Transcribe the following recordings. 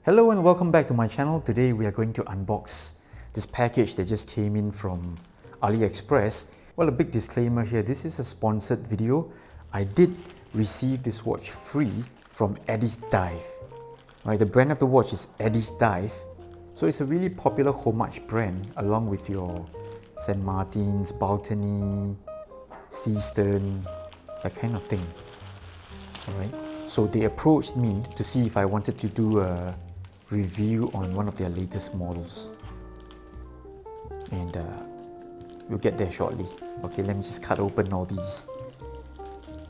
Hello and welcome back to my channel. Today we are going to unbox this package that just came in from AliExpress. Well, a big disclaimer here, this is a sponsored video. I did receive this watch free from Addiesdive. Right, the brand of the watch is Addiesdive. So it's a really popular homage brand along with your St. Martin's, Baltony, Seastern, that kind of thing. Alright, so they approached me to see if I wanted to do a review on one of their latest models, and we'll get there shortly. Okay, let me just cut open all these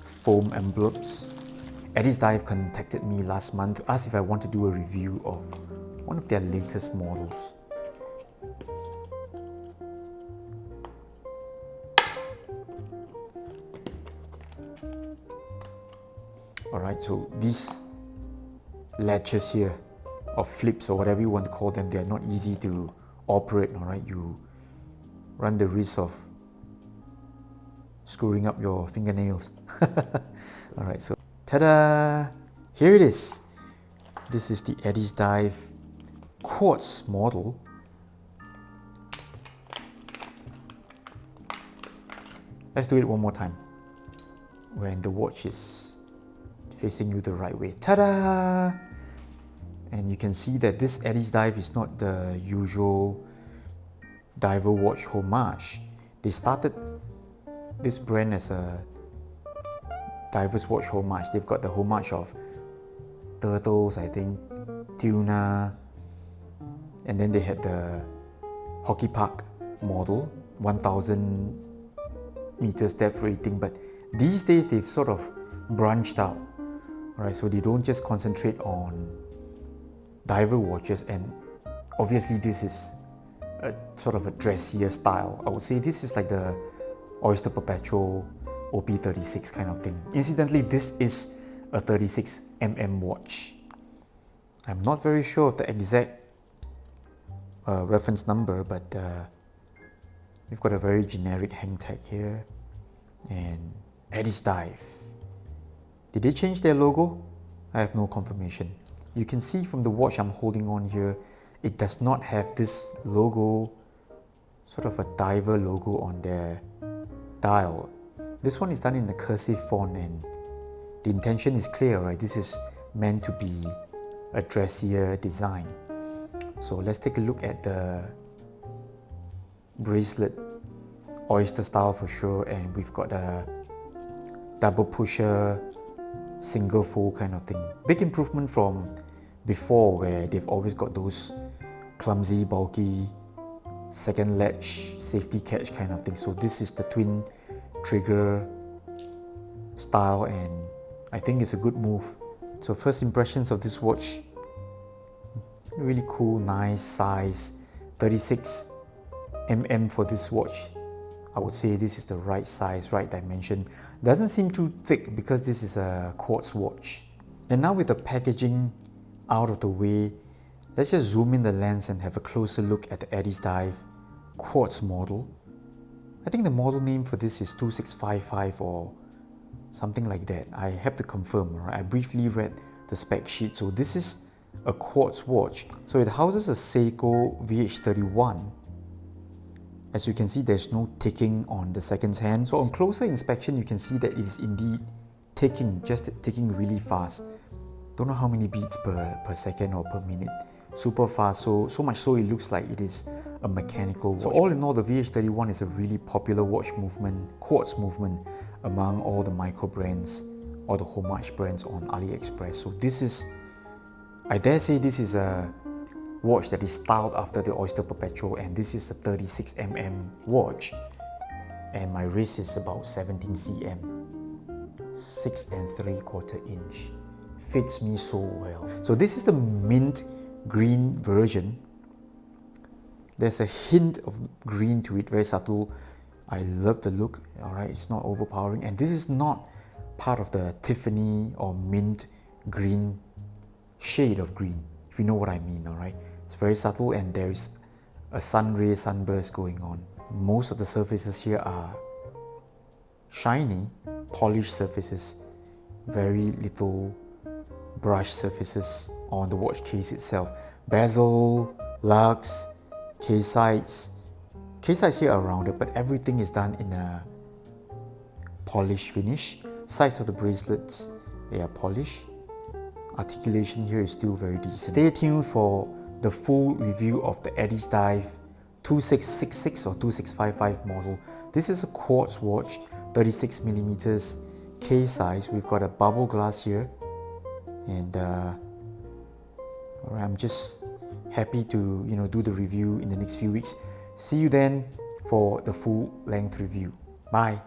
foam envelopes. Addiesdive contacted me last month to ask if I want to do a review of one of their latest models. Alright, so these latches here, or flips or whatever you want to call them, they are not easy to operate. Alright, you run the risk of screwing up your fingernails. Alright, so ta-da! Here it is. This is the Addiesdive Quartz model. Let's do it one more time when the watch is facing you the right way. Ta-da! And you can see that this Addiesdive is not the usual diver watch homage. They started this brand as a diver's watch homage. They've got the homage of turtles, I think, tuna, and then they had the hockey puck model, 1000 meters depth rating. But these days they've sort of branched out. Right, so they don't just concentrate on diver watches, and obviously this is a sort of a dressier style. I would say this is like the Oyster Perpetual OP36 kind of thing. Incidentally, this is a 36mm watch. I'm not very sure of the exact reference number, but we've got a very generic hang tag here, and Addiesdive. Did they change their logo? I have no confirmation. You can see from the watch I'm holding on here, it does not have this logo, sort of a diver logo on their dial. This one is done in a cursive font, and the intention is clear, right? This is meant to be a dressier design. So let's take a look at the bracelet, oyster style for sure, and we've got a double pusher, single fold kind of thing. Big improvement from before, where they've always got those clumsy, bulky second latch safety catch kind of thing. So this is the twin trigger style, and I think it's a good move. So first impressions of this watch, really cool, nice size, 36mm for this watch. I would say this is the right size, right dimension. Doesn't seem too thick because this is a quartz watch. And now with the packaging out of the way, let's just zoom in the lens and have a closer look at the Addiesdive Quartz model. I think the model name for this is 2655 or something like that. I have to confirm, right? I briefly read the spec sheet. So this is a quartz watch. So it houses a Seiko VH31. As you can see, there's no ticking on the seconds hand. So on closer inspection, you can see that it is indeed ticking, just ticking really fast. Don't know how many beats per second or per minute. Super fast, so much so it looks like it is a mechanical watch. So all in all, the VH31 is a really popular watch movement, quartz movement, among all the micro brands or the homage brands on AliExpress. So this is, I dare say this is a watch that is styled after the Oyster Perpetual, and this is a 36mm watch, and my wrist is about 17 cm, 6 3/4 inch. Fits me so well. So this is the mint green version. There's a hint of green to it, very subtle. I love the look. Alright, it's not overpowering, and this is not part of the Tiffany or mint green shade of green, if you know what I mean. Alright, it's very subtle, and there's a sun ray sunburst going on. Most of the surfaces here are shiny, polished surfaces, very little brush surfaces on the watch case itself. Bezel, lugs, case sides. Case sides here are rounded, but everything is done in a polish finish. Sides of the bracelets, they are polished. Articulation here is still very decent. Stay tuned for the full review of the Addiesdive 2666 or 2655 model. This is a quartz watch, 36 millimeters case size. We've got a bubble glass here, and I'm just happy to do the review in the next few weeks. See you then for the full length review. Bye.